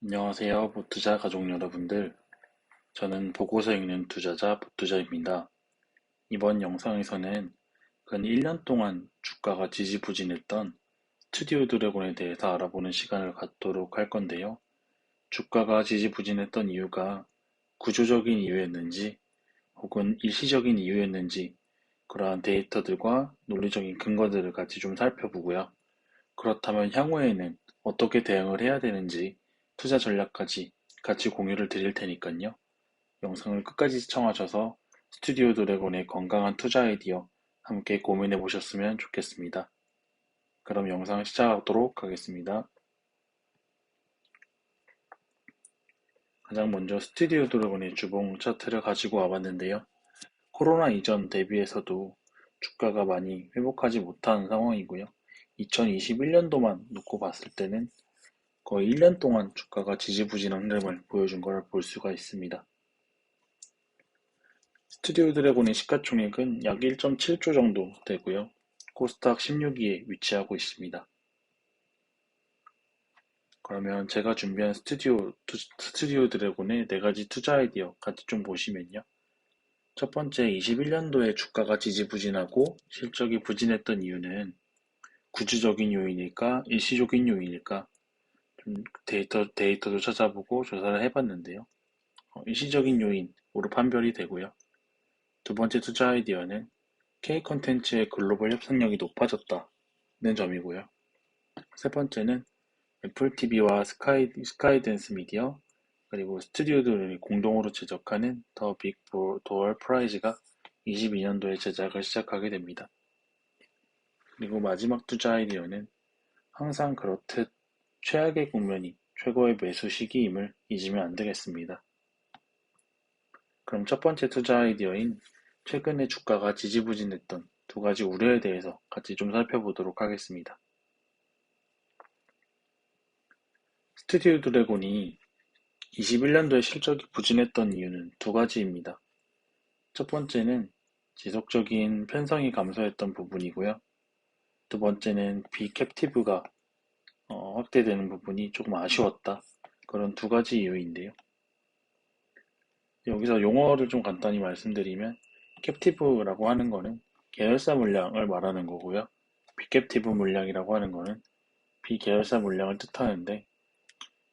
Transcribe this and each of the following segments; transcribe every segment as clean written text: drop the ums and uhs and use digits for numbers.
안녕하세요, 보투자 가족 여러분들. 저는 보고서 읽는 투자자 보투자입니다. 이번 영상에서는 근 1년 동안 주가가 지지부진했던 스튜디오 드래곤에 대해서 알아보는 시간을 갖도록 할 건데요. 주가가 지지부진했던 이유가 구조적인 이유였는지 혹은 일시적인 이유였는지 그러한 데이터들과 논리적인 근거들을 같이 좀 살펴보고요. 그렇다면 향후에는 어떻게 대응을 해야 되는지 투자 전략까지 같이 공유를 드릴 테니까요. 영상을 끝까지 시청하셔서 스튜디오 드래곤의 건강한 투자 아이디어 함께 고민해 보셨으면 좋겠습니다. 그럼 영상 시작하도록 하겠습니다. 가장 먼저 스튜디오 드래곤의 주봉 차트를 가지고 와봤는데요. 코로나 이전 대비해서도 주가가 많이 회복하지 못한 상황이고요. 2021년도만 놓고 봤을 때는 거의 1년 동안 주가가 지지부진한 흐름을 보여준 걸 볼 수가 있습니다. 스튜디오 드래곤의 시가총액은 약 1.7조 정도 되고요. 코스닥 16위에 위치하고 있습니다. 그러면 제가 준비한 스튜디오 드래곤의 4가지 투자 아이디어 같이 좀 보시면요. 첫 번째, 21년도에 주가가 지지부진하고 실적이 부진했던 이유는 구조적인 요인일까, 일시적인 요인일까, 좀 데이터도 찾아보고 조사를 해봤는데요. 일시적인 요인으로 판별이 되고요. 두 번째 투자 아이디어는 K 콘텐츠의 글로벌 협상력이 높아졌다는 점이고요. 세 번째는 애플 TV와 스카이댄스 미디어 그리고 스튜디오들이 공동으로 제작하는 더 빅 도어 프라이즈가 22년도에 제작을 시작하게 됩니다. 그리고 마지막 투자 아이디어는 항상 그렇듯 최악의 국면이 최고의 매수 시기임을 잊으면 안 되겠습니다. 그럼 첫 번째 투자 아이디어인 최근에 주가가 지지부진했던 2가지 우려에 대해서 같이 좀 살펴보도록 하겠습니다. 스튜디오 드래곤이 21년도에 실적이 부진했던 이유는 2가지입니다. 첫 번째는 지속적인 편성이 감소했던 부분이고요. 두 번째는 비캡티브가 확대되는 부분이 조금 아쉬웠다. 그런 2가지 이유인데요. 여기서 용어를 좀 간단히 말씀드리면 캡티브라고 하는 거는 계열사 물량을 말하는 거고요. 비캡티브 물량이라고 하는 거는 비계열사 물량을 뜻하는데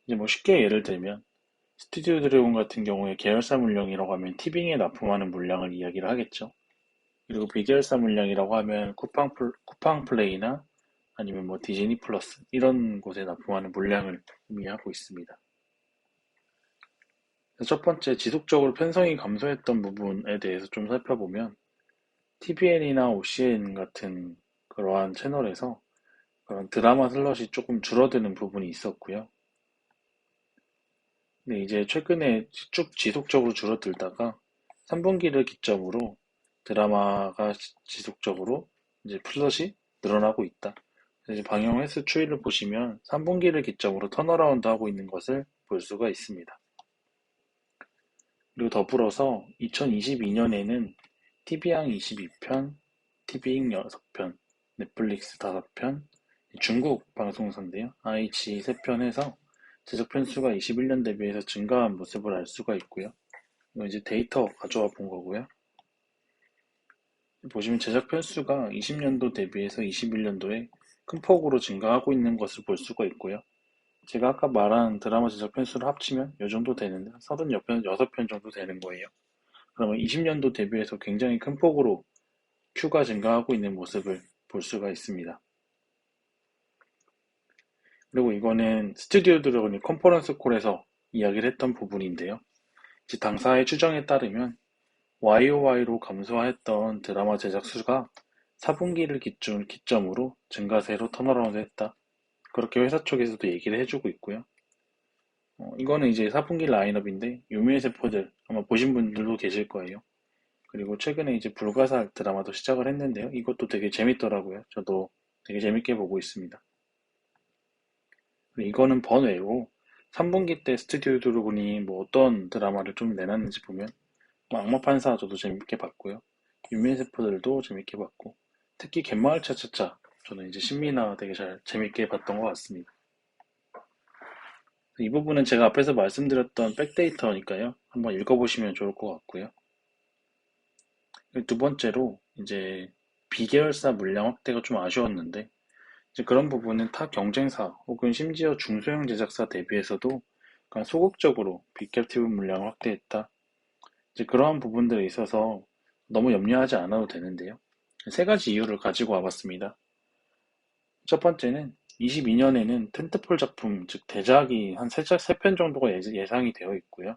이제 뭐 쉽게 예를 들면 스튜디오 드래곤 같은 경우에 계열사 물량이라고 하면 티빙에 납품하는 물량을 이야기를 하겠죠. 그리고 비계열사 물량이라고 하면 쿠팡 플레이나 아니면 뭐 디즈니 플러스 이런 곳에 납품하는 물량을 의미하고 있습니다. 첫 번째, 지속적으로 편성이 감소했던 부분에 대해서 좀 살펴보면 TVN이나 OCN 같은 그러한 채널에서 그런 드라마 슬롯이 조금 줄어드는 부분이 있었고요. 근데 이제 최근에 쭉 지속적으로 줄어들다가 3분기를 기점으로 드라마가 지속적으로 이제 플롯이 늘어나고 있다. 이제 방영 횟수 추이를 보시면 3분기를 기점으로 턴어라운드 하고 있는 것을 볼 수가 있습니다. 그리고 더불어서 2022년에는 TV앙 22편, TV잉 6편, 넷플릭스 5편, 중국 방송사인데요. IH 3편 해서 제작 편수가 21년 대비해서 증가한 모습을 알 수가 있고요. 이거 이제 데이터 가져와 본 거고요. 보시면 제작 편수가 20년도 대비해서 21년도에 큰 폭으로 증가하고 있는 것을 볼 수가 있고요. 제가 아까 말한 드라마 제작 편수를 합치면 이 정도 되는데 36편 정도 되는 거예요. 그러면 20년도 대비해서 굉장히 큰 폭으로 큐가 증가하고 있는 모습을 볼 수가 있습니다. 그리고 이거는 스튜디오 드래곤이 컨퍼런스 콜에서 이야기를 했던 부분인데요. 당사의 추정에 따르면 YOY로 감소했던 드라마 제작 수가 4분기를 기점으로 증가세로 턴어라운드 했다. 그렇게 회사 쪽에서도 얘기를 해주고 있고요. 이거는 이제 4분기 라인업인데 유미의 세포들 아마 보신 분들도 계실 거예요. 그리고 최근에 이제 불가사할 드라마도 시작을 했는데요. 이것도 되게 재밌더라고요. 저도 되게 재밌게 보고 있습니다. 이거는 번외로 3분기 때 스튜디오 드래곤이 뭐 어떤 드라마를 좀 내놨는지 보면 뭐 악마 판사 저도 재밌게 봤고요. 유미의 세포들도 재밌게 봤고 특히 갯마을 차차차 저는 이제 신미나 되게 잘 재밌게 봤던 것 같습니다. 이 부분은 제가 앞에서 말씀드렸던 백데이터니까요. 한번 읽어보시면 좋을 것 같고요. 두 번째로 이제 비계열사 물량 확대가 좀 아쉬웠는데 이제 그런 부분은 타 경쟁사 혹은 심지어 중소형 제작사 대비해서도 약간 소극적으로 빅캡티브 물량을 확대했다. 이제 그러한 부분들에 있어서 너무 염려하지 않아도 되는데요. 세 가지 이유를 가지고 와봤습니다. 첫 번째는 22년에는 텐트폴 작품, 즉 대작이 한 세 편 정도가 예상이 되어 있고요.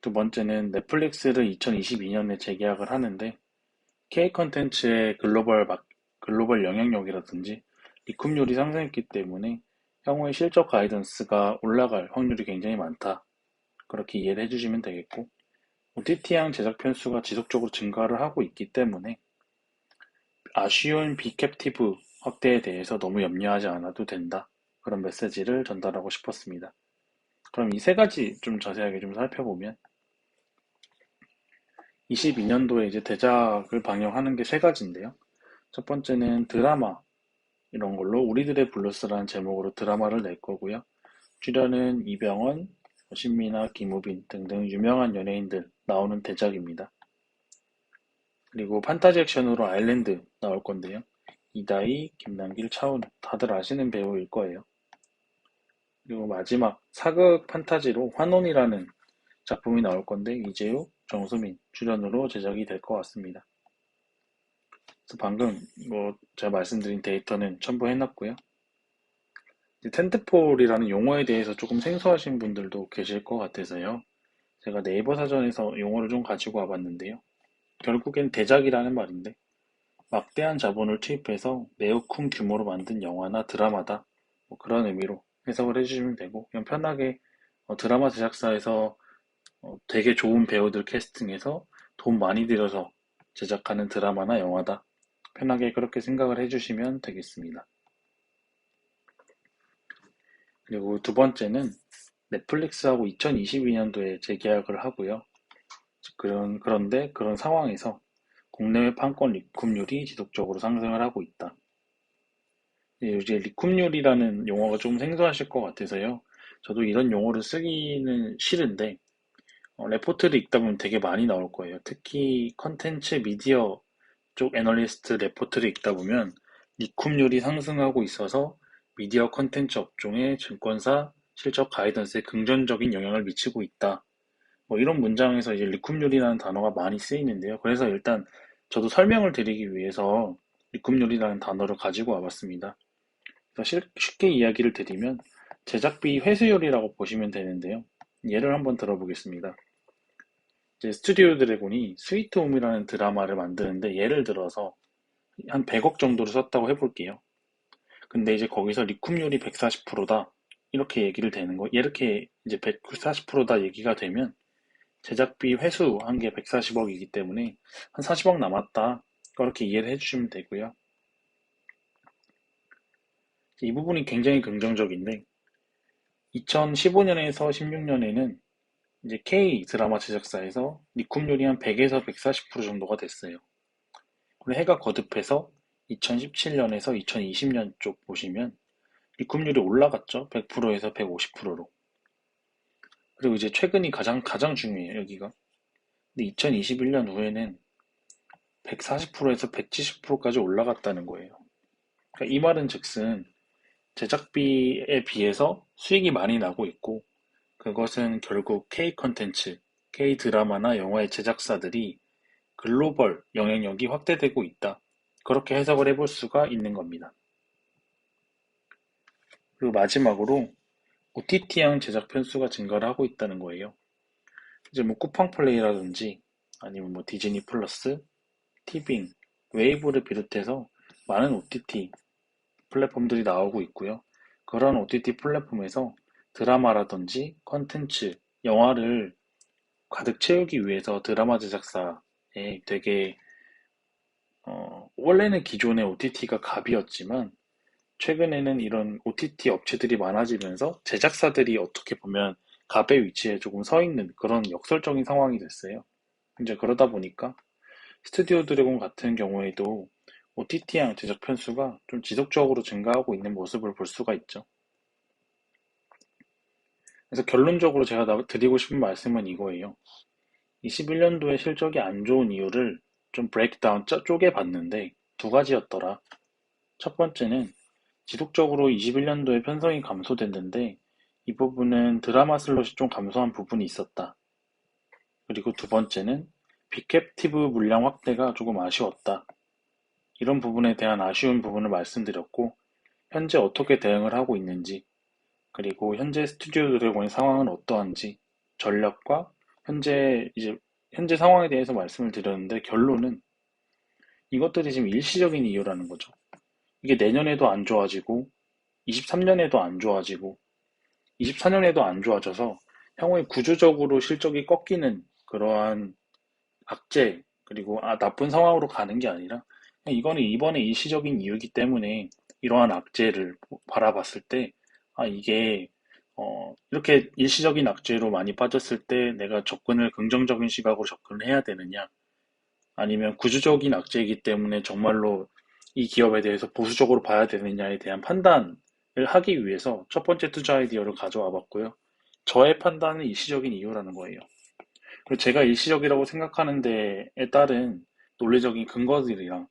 두 번째는 넷플릭스를 2022년에 재계약을 하는데 K 컨텐츠의 글로벌 영향력이라든지 리쿰률이 상승했기 때문에 향후에 실적 가이던스가 올라갈 확률이 굉장히 많다. 그렇게 이해를 해주시면 되겠고, OTT향 제작 편수가 지속적으로 증가를 하고 있기 때문에 아쉬운 비캡티브 확대에 대해서 너무 염려하지 않아도 된다. 그런 메시지를 전달하고 싶었습니다. 그럼 이 세 가지 좀 자세하게 좀 살펴보면 22년도에 이제 대작을 방영하는 게 세 가지인데요. 첫 번째는 드라마 이런 걸로 우리들의 블루스라는 제목으로 드라마를 낼 거고요. 출연은 이병헌, 신민아, 김우빈 등등 유명한 연예인들 나오는 대작입니다. 그리고 판타지 액션으로 아일랜드 나올 건데요. 이다희, 김남길, 차은우 다들 아시는 배우일 거예요. 그리고 마지막 사극 판타지로 환혼이라는 작품이 나올 건데 이재욱, 정수민 출연으로 제작이 될 것 같습니다. 그래서 방금 제가 말씀드린 데이터는 첨부해놨고요. 텐트폴이라는 용어에 대해서 조금 생소하신 분들도 계실 것 같아서요. 제가 네이버 사전에서 용어를 좀 가지고 와봤는데요. 결국엔 대작이라는 말인데 막대한 자본을 투입해서 매우 큰 규모로 만든 영화나 드라마다. 그런 의미로 해석을 해주시면 되고 그냥 편하게 드라마 제작사에서 되게 좋은 배우들 캐스팅해서 돈 많이 들여서 제작하는 드라마나 영화다. 편하게 그렇게 생각을 해주시면 되겠습니다. 그리고 두 번째는 넷플릭스하고 2022년도에 재계약을 하고요. 그런데 그런 상황에서 국내외 판권 리쿰률이 지속적으로 상승을 하고 있다. 이제 리쿰률이라는 용어가 좀 생소하실 것 같아서요. 저도 이런 용어를 쓰기는 싫은데 레포트를 읽다 보면 되게 많이 나올 거예요. 특히 컨텐츠 미디어 쪽 애널리스트 레포트를 읽다 보면 리쿰률이 상승하고 있어서 미디어 컨텐츠 업종의 증권사 실적 가이던스에 긍정적인 영향을 미치고 있다. 이런 문장에서 이제 리쿰률이라는 단어가 많이 쓰이는데요. 그래서 일단 저도 설명을 드리기 위해서 리쿰률이라는 단어를 가지고 와봤습니다. 그래서 쉽게 이야기를 드리면 제작비 회수율이라고 보시면 되는데요. 예를 한번 들어보겠습니다. 이제 스튜디오 드래곤이 스위트홈이라는 드라마를 만드는데 예를 들어서 한 100억 정도를 썼다고 해볼게요. 근데 이제 거기서 리쿰률이 140%다. 이렇게 얘기를 되는 거. 이렇게 이제 140%다 얘기가 되면 제작비 회수한 게 140억이기 때문에 한 40억 남았다. 그렇게 이해를 해주시면 되고요. 이 부분이 굉장히 긍정적인데 2015년에서 16년에는 이제 K 드라마 제작사에서 리쿰률이 한 100에서 140% 정도가 됐어요. 그리고 해가 거듭해서 2017년에서 2020년 쪽 보시면 리쿰률이 올라갔죠. 100%에서 150%로. 그리고 이제 최근이 가장 중요해요, 여기가. 근데 2021년 후에는 140%에서 170%까지 올라갔다는 거예요. 그러니까 이 말은 즉슨 제작비에 비해서 수익이 많이 나고 있고 그것은 결국 K 컨텐츠, K 드라마나 영화의 제작사들이 글로벌 영향력이 확대되고 있다. 그렇게 해석을 해볼 수가 있는 겁니다. 그리고 마지막으로 OTT향 제작 편수가 증가를 하고 있다는 거예요. 이제 쿠팡 플레이라든지 아니면 디즈니 플러스, 티빙, 웨이브를 비롯해서 많은 OTT 플랫폼들이 나오고 있고요. 그런 OTT 플랫폼에서 드라마라든지 컨텐츠, 영화를 가득 채우기 위해서 드라마 제작사에 되게 원래는 기존의 OTT가 갑이었지만 최근에는 이런 OTT 업체들이 많아지면서 제작사들이 어떻게 보면 갑의 위치에 조금 서 있는 그런 역설적인 상황이 됐어요. 이제 그러다 보니까 스튜디오 드래곤 같은 경우에도 OTT향 제작 편수가 좀 지속적으로 증가하고 있는 모습을 볼 수가 있죠. 그래서 결론적으로 제가 드리고 싶은 말씀은 이거예요. 21년도에 실적이 안 좋은 이유를 좀 브레이크다운 쪼개 봤는데 두 가지였더라. 첫 번째는 지속적으로 21년도에 편성이 감소됐는데 이 부분은 드라마 슬롯이 좀 감소한 부분이 있었다. 그리고 두 번째는 빅캡티브 물량 확대가 조금 아쉬웠다. 이런 부분에 대한 아쉬운 부분을 말씀드렸고 현재 어떻게 대응을 하고 있는지 그리고 현재 스튜디오 드래곤의 상황은 어떠한지 전략과 현재 상황에 대해서 말씀을 드렸는데 결론은 이것들이 지금 일시적인 이유라는 거죠. 이게 내년에도 안 좋아지고 23년에도 안 좋아지고 24년에도 안 좋아져서 향후에 구조적으로 실적이 꺾이는 그러한 악재 그리고 나쁜 상황으로 가는 게 아니라 그냥 이거는 이번에 일시적인 이유이기 때문에 이러한 악재를 바라봤을 때 이게 이렇게 일시적인 악재로 많이 빠졌을 때 내가 접근을 긍정적인 시각으로 접근을 해야 되느냐 아니면 구조적인 악재이기 때문에 정말로 이 기업에 대해서 보수적으로 봐야 되느냐에 대한 판단을 하기 위해서 첫 번째 투자 아이디어를 가져와 봤고요. 저의 판단은 일시적인 이유라는 거예요. 그리고 제가 일시적이라고 생각하는 데에 따른 논리적인 근거들이랑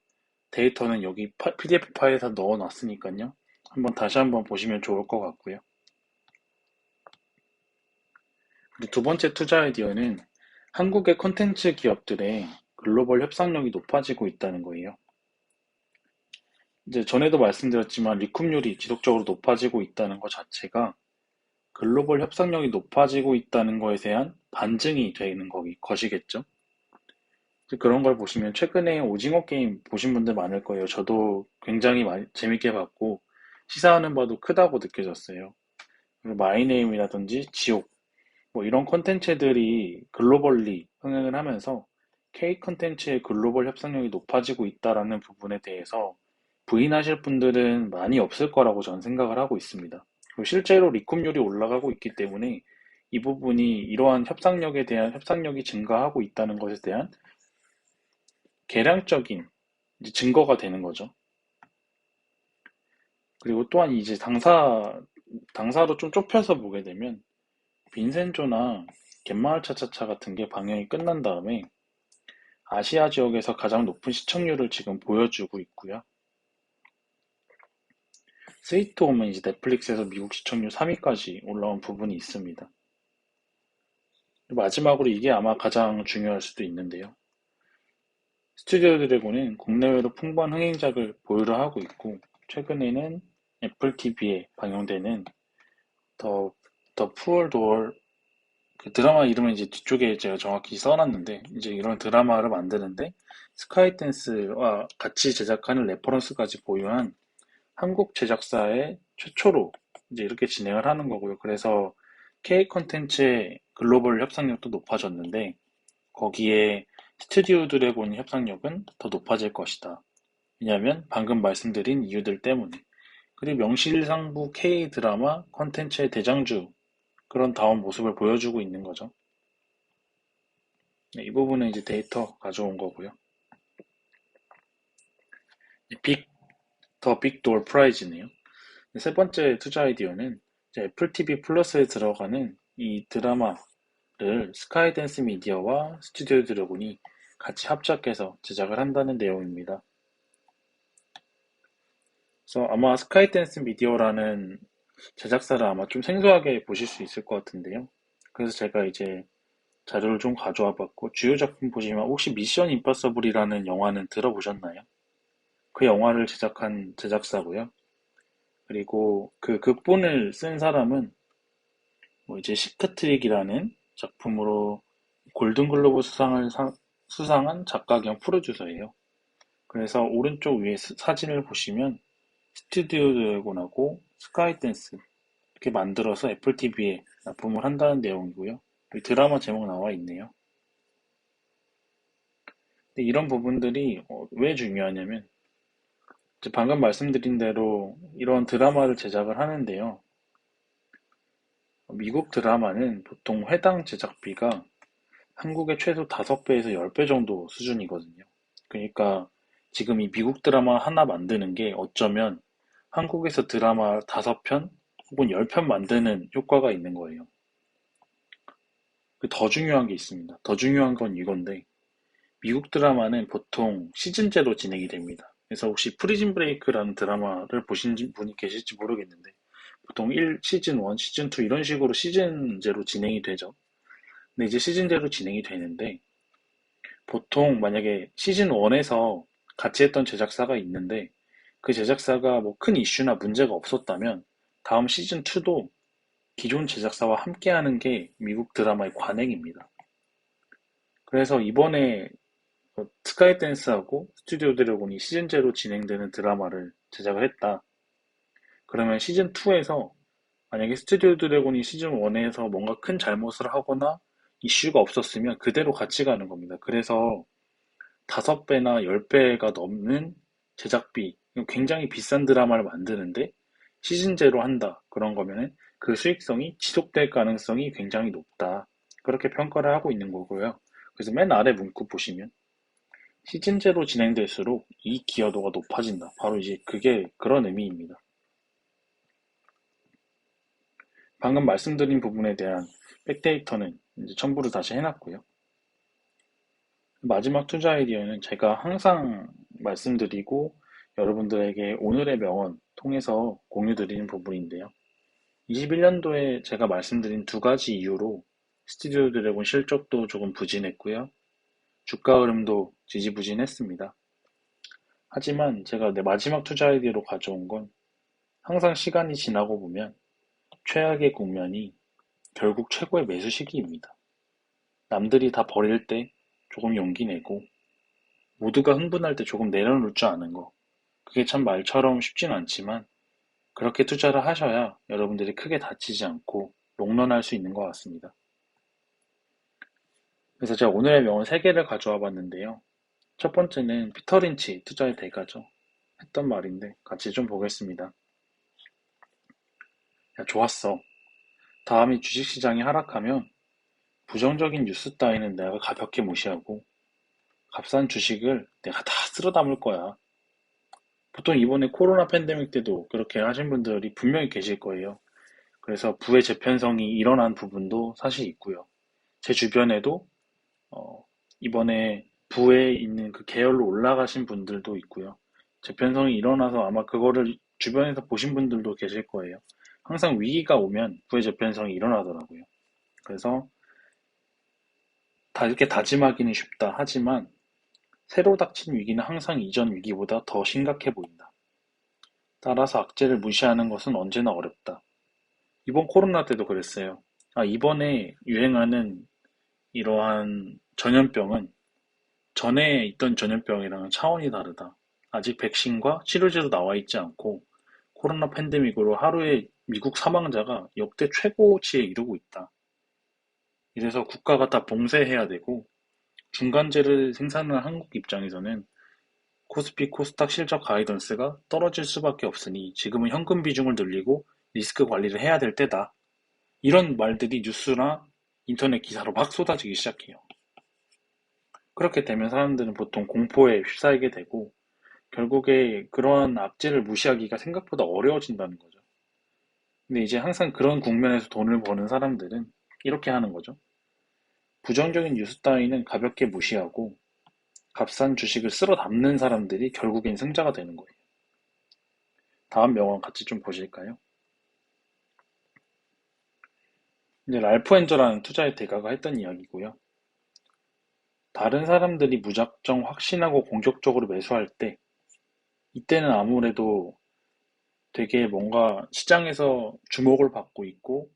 데이터는 여기 PDF 파일에서 넣어 놨으니까요. 다시 한번 보시면 좋을 것 같고요. 그리고 두 번째 투자 아이디어는 한국의 콘텐츠 기업들의 글로벌 협상력이 높아지고 있다는 거예요. 이제 전에도 말씀드렸지만 리쿰률이 지속적으로 높아지고 있다는 것 자체가 글로벌 협상력이 높아지고 있다는 것에 대한 반증이 되는 것이겠죠. 그런 걸 보시면 최근에 오징어 게임 보신 분들 많을 거예요. 저도 굉장히 재밌게 봤고 시사하는 바도 크다고 느껴졌어요. 그리고 마이네임이라든지 지옥 뭐 이런 콘텐츠들이 글로벌리 흥행을 하면서 K 콘텐츠의 글로벌 협상력이 높아지고 있다라는 부분에 대해서 부인하실 분들은 많이 없을 거라고 저는 생각을 하고 있습니다. 그리고 실제로 리쿰률이 올라가고 있기 때문에 이 부분이 이러한 협상력에 대한 협상력이 증가하고 있다는 것에 대한 계량적인 증거가 되는 거죠. 그리고 또한 이제 당사로 좀 좁혀서 보게 되면 빈센조나 갯마을 차차차 같은 게 방영이 끝난 다음에 아시아 지역에서 가장 높은 시청률을 지금 보여주고 있고요. 스위트홈은 이제 넷플릭스에서 미국 시청률 3위까지 올라온 부분이 있습니다. 마지막으로 이게 아마 가장 중요할 수도 있는데요. 스튜디오 드래곤은 국내외로 풍부한 흥행작을 보유를 하고 있고 최근에는 애플 TV에 방영되는 더, 더 푸얼 도어 그 드라마 이름은 이제 뒤쪽에 제가 정확히 써놨는데 이제 이런 드라마를 만드는데 스카이댄스와 같이 제작하는 레퍼런스까지 보유한 한국 제작사의 최초로 이제 이렇게 진행을 하는 거고요. 그래서 K 콘텐츠의 글로벌 협상력도 높아졌는데 거기에 스튜디오 드래곤 협상력은 더 높아질 것이다. 왜냐하면 방금 말씀드린 이유들 때문에. 그리고 명실상부 K 드라마 콘텐츠의 대장주 그런 다운 모습을 보여주고 있는 거죠. 네, 이 부분은 이제 데이터 가져온 거고요. 빅, 더 빅도어 프라이즈네요. 세 번째 투자 아이디어는 이제 애플 TV 플러스에 들어가는 이 드라마를 스카이댄스 미디어와 스튜디오 드래곤이 같이 합작해서 제작을 한다는 내용입니다. 그래서 아마 스카이댄스 미디어라는 제작사를 아마 좀 생소하게 보실 수 있을 것 같은데요. 그래서 제가 이제 자료를 좀 가져와 봤고 주요 작품 보시면 혹시 미션 임파서블이라는 영화는 들어보셨나요? 그 영화를 제작한 제작사고요. 그리고 그 극본을 쓴 사람은 뭐 이제 시크트릭이라는 작품으로 골든글로브 수상한 작가 겸 프로듀서예요. 그래서 오른쪽 위에 사진을 보시면 스튜디오 드래곤하고 스카이댄스 이렇게 만들어서 애플 TV에 납품을 한다는 내용이고요. 드라마 제목 나와 있네요. 근데 이런 부분들이 왜 중요하냐면 방금 말씀드린 대로 이런 드라마를 제작을 하는데요. 미국 드라마는 보통 회당 제작비가 한국의 최소 5배에서 10배 정도 수준이거든요. 그러니까 지금 이 미국 드라마 하나 만드는 게 어쩌면 한국에서 드라마 5편 혹은 10편 만드는 효과가 있는 거예요. 더 중요한 게 있습니다. 더 중요한 건 이건데, 미국 드라마는 보통 시즌제로 진행이 됩니다. 그래서 혹시 프리즌 브레이크라는 드라마를 보신 분이 계실지 모르겠는데, 보통 1, 시즌 1, 시즌 2 이런 식으로 시즌제로 진행이 되죠. 근데 이제 시즌제로 진행이 되는데, 보통 만약에 시즌 1에서 같이 했던 제작사가 있는데, 그 제작사가 뭐 큰 이슈나 문제가 없었다면, 다음 시즌 2도 기존 제작사와 함께하는 게 미국 드라마의 관행입니다. 그래서 이번에 스카이 댄스하고 스튜디오 드래곤이 시즌제로 진행되는 드라마를 제작을 했다. 그러면 시즌 2에서 만약에 스튜디오 드래곤이 시즌 1에서 뭔가 큰 잘못을 하거나 이슈가 없었으면 그대로 같이 가는 겁니다. 그래서 5배나 10배가 넘는 제작비, 굉장히 비싼 드라마를 만드는데 시즌제로 한다. 그런 거면은 그 수익성이 지속될 가능성이 굉장히 높다. 그렇게 평가를 하고 있는 거고요. 그래서 맨 아래 문구 보시면 시즌제로 진행될수록 이익 기여도가 높아진다. 바로 이제 그게 그런 의미입니다. 방금 말씀드린 부분에 대한 백데이터는 이제 첨부를 다시 해놨고요. 마지막 투자 아이디어는 제가 항상 말씀드리고 여러분들에게 오늘의 명언 통해서 공유드리는 부분인데요. 21년도에 제가 말씀드린 두 가지 이유로 스튜디오 드래곤 실적도 조금 부진했고요. 주가 흐름도 지지부진했습니다. 하지만 제가 내 마지막 투자 아이디어로 가져온 건 항상 시간이 지나고 보면 최악의 국면이 결국 최고의 매수 시기입니다. 남들이 다 버릴 때 조금 용기 내고 모두가 흥분할 때 조금 내려놓을 줄 아는 거. 그게 참 말처럼 쉽진 않지만 그렇게 투자를 하셔야 여러분들이 크게 다치지 않고 롱런할 수 있는 것 같습니다. 그래서 제가 오늘의 명언 3개를 가져와 봤는데요. 첫 번째는 피터 린치, 투자의 대가죠. 했던 말인데 같이 좀 보겠습니다. 야, 좋았어. 다음이 주식시장이 하락하면 부정적인 뉴스 따위는 내가 가볍게 무시하고 값싼 주식을 내가 다 쓸어 담을 거야. 보통 이번에 코로나 팬데믹 때도 그렇게 하신 분들이 분명히 계실 거예요. 그래서 부의 재편성이 일어난 부분도 사실 있고요. 제 주변에도 어, 이번에 부에 있는 그 계열로 올라가신 분들도 있고요. 재편성이 일어나서 아마 그거를 주변에서 보신 분들도 계실 거예요. 항상 위기가 오면 부의 재편성이 일어나더라고요. 그래서 다 이렇게 다짐하기는 쉽다. 하지만 새로 닥친 위기는 항상 이전 위기보다 더 심각해 보인다. 따라서 악재를 무시하는 것은 언제나 어렵다. 이번 코로나 때도 그랬어요. 이번에 유행하는 이러한 전염병은 전에 있던 전염병이랑은 차원이 다르다. 아직 백신과 치료제도 나와 있지 않고 코로나 팬데믹으로 하루에 미국 사망자가 역대 최고치에 이르고 있다. 이래서 국가가 다 봉쇄해야 되고 중간재를 생산하는 한국 입장에서는 코스피 코스닥 실적 가이던스가 떨어질 수밖에 없으니 지금은 현금 비중을 늘리고 리스크 관리를 해야 될 때다. 이런 말들이 뉴스나 인터넷 기사로 막 쏟아지기 시작해요. 그렇게 되면 사람들은 보통 공포에 휩싸이게 되고 결국에 그러한 악재를 무시하기가 생각보다 어려워진다는 거죠. 근데 이제 항상 그런 국면에서 돈을 버는 사람들은 이렇게 하는 거죠. 부정적인 뉴스 따위는 가볍게 무시하고 값싼 주식을 쓸어 담는 사람들이 결국엔 승자가 되는 거예요. 다음 명언 같이 좀 보실까요? 이제 랄프 엔저라는 투자의 대가가 했던 이야기고요. 다른 사람들이 무작정 확신하고 공격적으로 매수할 때 이때는 아무래도 되게 뭔가 시장에서 주목을 받고 있고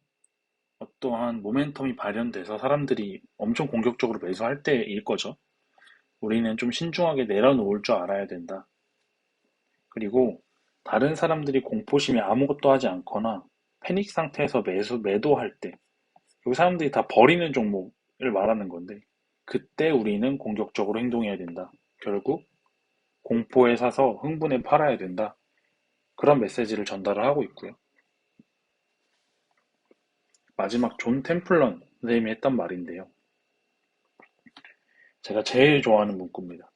어떠한 모멘텀이 발현돼서 사람들이 엄청 공격적으로 매수할 때일 거죠. 우리는 좀 신중하게 내려놓을 줄 알아야 된다. 그리고 다른 사람들이 공포심에 아무것도 하지 않거나 패닉 상태에서 매도할 때, 여기 사람들이 다 버리는 종목을 말하는 건데, 그때 우리는 공격적으로 행동해야 된다. 결국 공포에 사서 흥분에 팔아야 된다. 그런 메시지를 전달을 하고 있고요. 마지막 존 템플런 선생님이 했던 말인데요. 제가 제일 좋아하는 문구입니다.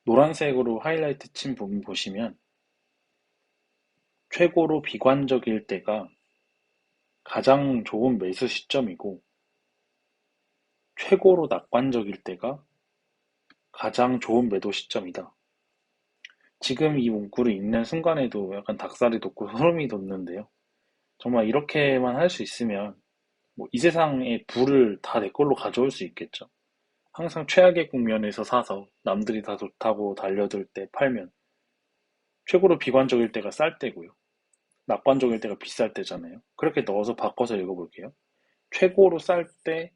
노란색으로 하이라이트 친 부분 보시면 최고로 비관적일 때가 가장 좋은 매수 시점이고 최고로 낙관적일 때가 가장 좋은 매도 시점이다. 지금 이 문구를 읽는 순간에도 약간 닭살이 돋고 소름이 돋는데요. 정말 이렇게만 할 수 있으면 뭐 이 세상의 부를 다 내 걸로 가져올 수 있겠죠. 항상 최악의 국면에서 사서 남들이 다 좋다고 달려들 때 팔면 최고로 비관적일 때가 쌀 때고요. 낙관적일 때가 비쌀 때잖아요. 그렇게 넣어서 바꿔서 읽어볼게요. 최고로 쌀 때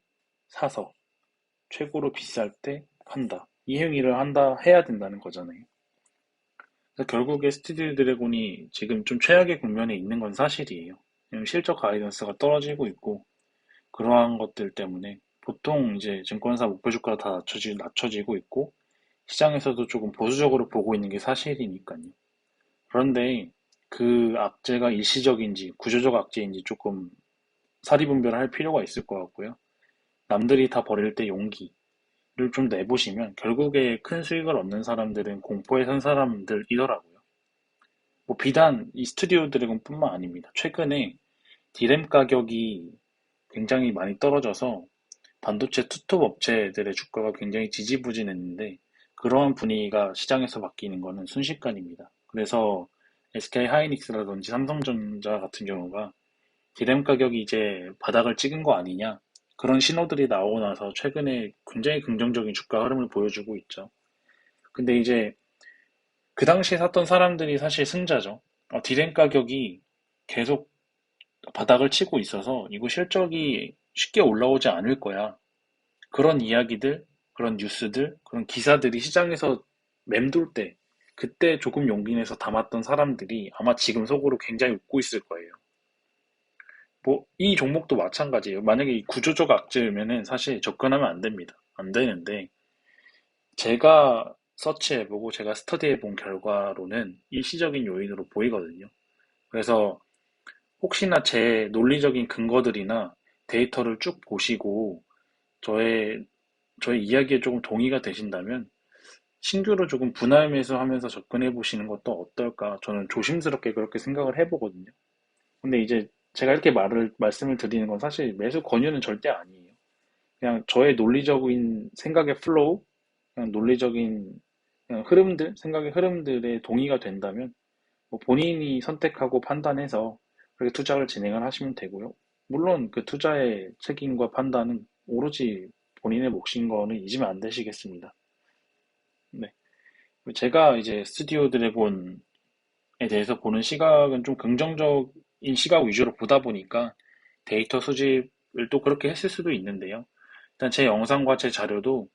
사서 최고로 비쌀 때 판다. 이 행위를 해야 된다는 거잖아요. 그래서 결국에 스튜디오 드래곤이 지금 좀 최악의 국면에 있는 건 사실이에요. 왜냐면 실적 가이던스가 떨어지고 있고 그러한 것들 때문에 보통 이제 증권사 목표 주가가 다 낮춰지고 있고 시장에서도 조금 보수적으로 보고 있는 게 사실이니까요. 그런데 그 악재가 일시적인지 구조적 악재인지 조금 사리분별할 필요가 있을 것 같고요. 남들이 다 버릴 때 용기를 좀 내보시면 결국에 큰 수익을 얻는 사람들은 공포에 선 사람들이더라고요. 뭐 비단 이 스튜디오 드래곤뿐만 아닙니다. 최근에 디램 가격이 굉장히 많이 떨어져서 반도체 투톱 업체들의 주가가 굉장히 지지부진했는데 그러한 분위기가 시장에서 바뀌는 것은 순식간입니다. 그래서 SK 하이닉스라든지 삼성전자 같은 경우가 디램 가격이 이제 바닥을 찍은 거 아니냐 그런 신호들이 나오고 나서 최근에 굉장히 긍정적인 주가 흐름을 보여주고 있죠. 근데 이제 그 당시에 샀던 사람들이 사실 승자죠. 디램 가격이 계속 바닥을 치고 있어서 이거 실적이 쉽게 올라오지 않을 거야. 그런 이야기들, 그런 뉴스들, 그런 기사들이 시장에서 맴돌 때, 그때 조금 용기 내서 담았던 사람들이 아마 지금 속으로 굉장히 웃고 있을 거예요. 뭐, 이 종목도 마찬가지예요. 만약에 이 구조적 악재면은 사실 접근하면 안 됩니다. 안 되는데, 제가 서치해보고 제가 스터디해본 결과로는 일시적인 요인으로 보이거든요. 그래서 혹시나 제 논리적인 근거들이나 데이터를 쭉 보시고 저의 저의 이야기에 조금 동의가 되신다면 신규로 조금 분할 매수하면서 접근해 보시는 것도 어떨까? 저는 조심스럽게 그렇게 생각을 해보거든요. 근데 이제 제가 이렇게 말씀을 드리는 건 사실 매수 권유는 절대 아니에요. 그냥 저의 논리적인 생각의 플로우, 그냥 논리적인 그냥 흐름들, 생각의 흐름들에 동의가 된다면 뭐 본인이 선택하고 판단해서 그렇게 투자를 진행을 하시면 되고요. 물론 그 투자의 책임과 판단은 오로지 본인의 몫인 거는 잊으면 안 되시겠습니다. 네. 제가 이제 스튜디오 드래곤에 대해서 보는 시각은 좀 긍정적인 시각 위주로 보다 보니까 데이터 수집을 또 그렇게 했을 수도 있는데요. 일단 제 영상과 제 자료도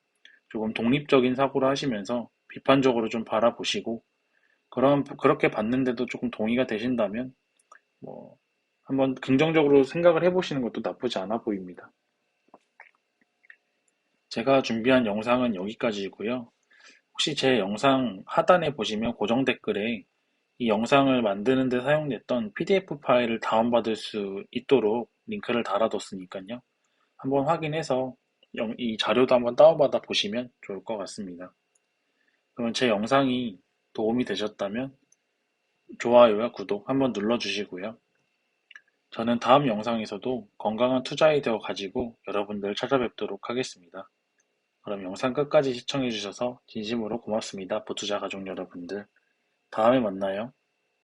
조금 독립적인 사고를 하시면서 비판적으로 좀 바라보시고 그렇게 봤는데도 조금 동의가 되신다면 뭐 한번 긍정적으로 생각을 해보시는 것도 나쁘지 않아 보입니다. 제가 준비한 영상은 여기까지이고요. 혹시 제 영상 하단에 보시면 고정 댓글에 이 영상을 만드는 데 사용됐던 PDF 파일을 다운받을 수 있도록 링크를 달아뒀으니까요. 한번 확인해서 이 자료도 한번 다운받아 보시면 좋을 것 같습니다. 그러면 제 영상이 도움이 되셨다면 좋아요와 구독 한번 눌러주시고요. 저는 다음 영상에서도 건강한 투자 아이디어 가지고 여러분들 찾아뵙도록 하겠습니다. 그럼 영상 끝까지 시청해주셔서 진심으로 고맙습니다. 보투자 가족 여러분들. 다음에 만나요.